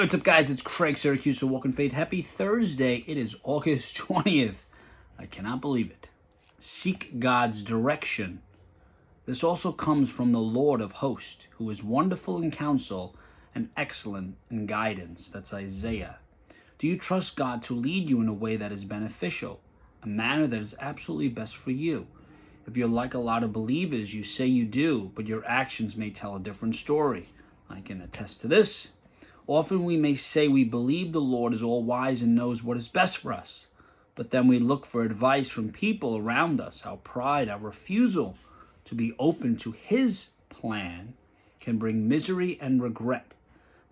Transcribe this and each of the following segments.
Hey, what's up, guys? It's Craig Syracusa, Walk in Faith. Happy Thursday. It is August 20th. I cannot believe it. Seek God's direction. This also comes from the Lord of hosts, who is wonderful in counsel and excellent in guidance. That's Isaiah. Do you trust God to lead you in a way that is beneficial, a manner that is absolutely best for you? If you're like a lot of believers, you say you do, but your actions may tell a different story. I can attest to this. Often we may say we believe the Lord is all wise and knows what is best for us, but then we look for advice from people around us. Our pride, our refusal to be open to His plan can bring misery and regret.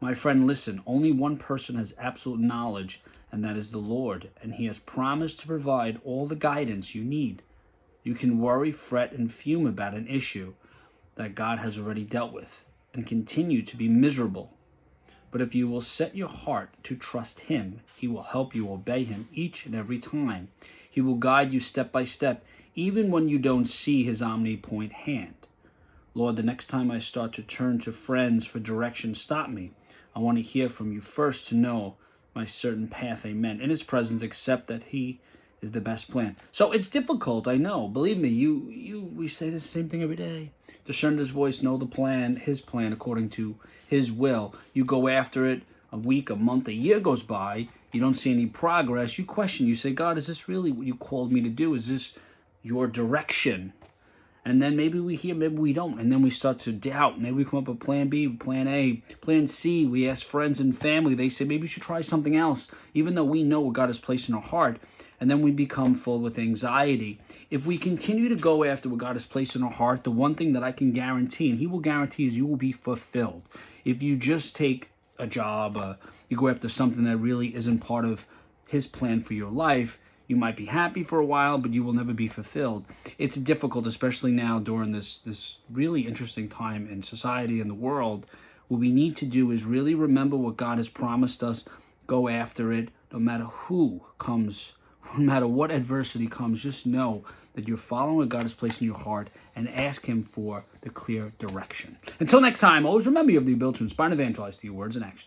My friend, listen, only one person has absolute knowledge, and that is the Lord, and He has promised to provide all the guidance you need. You can worry, fret, and fume about an issue that God has already dealt with and continue to be miserable. But if you will set your heart to trust Him, He will help you obey Him each and every time. He will guide you step by step, even when you don't see His omnipotent hand. Lord, the next time I start to turn to friends for direction, stop me. I want to hear from you first to know my certain path. Amen. In His presence, accept that He is the best plan. So it's difficult, I know. Believe me, we say the same thing every day. Discern His voice, know the plan, His plan according to His will. You go after it, a week, a month, a year goes by, you don't see any progress, you question, you say, God, is this really what you called me to do? Is this your direction? And then maybe we hear, maybe we don't. And then we start to doubt. Maybe we come up with plan B, plan A, plan C. We ask friends and family. They say, maybe you should try something else, even though we know what God has placed in our heart. And then we become full with anxiety. If we continue to go after what God has placed in our heart, the one thing that I can guarantee, and He will guarantee, is you will be fulfilled. If you just take a job, you go after something that really isn't part of His plan for your life, you might be happy for a while, but you will never be fulfilled. It's difficult, especially now during this really interesting time in society and the world. What we need to do is really remember what God has promised us, go after it, no matter who comes, no matter what adversity comes. Just know that you're following what God has placed in your heart and ask Him for the clear direction. Until next time, always remember you have the ability to inspire and evangelize through your words and actions.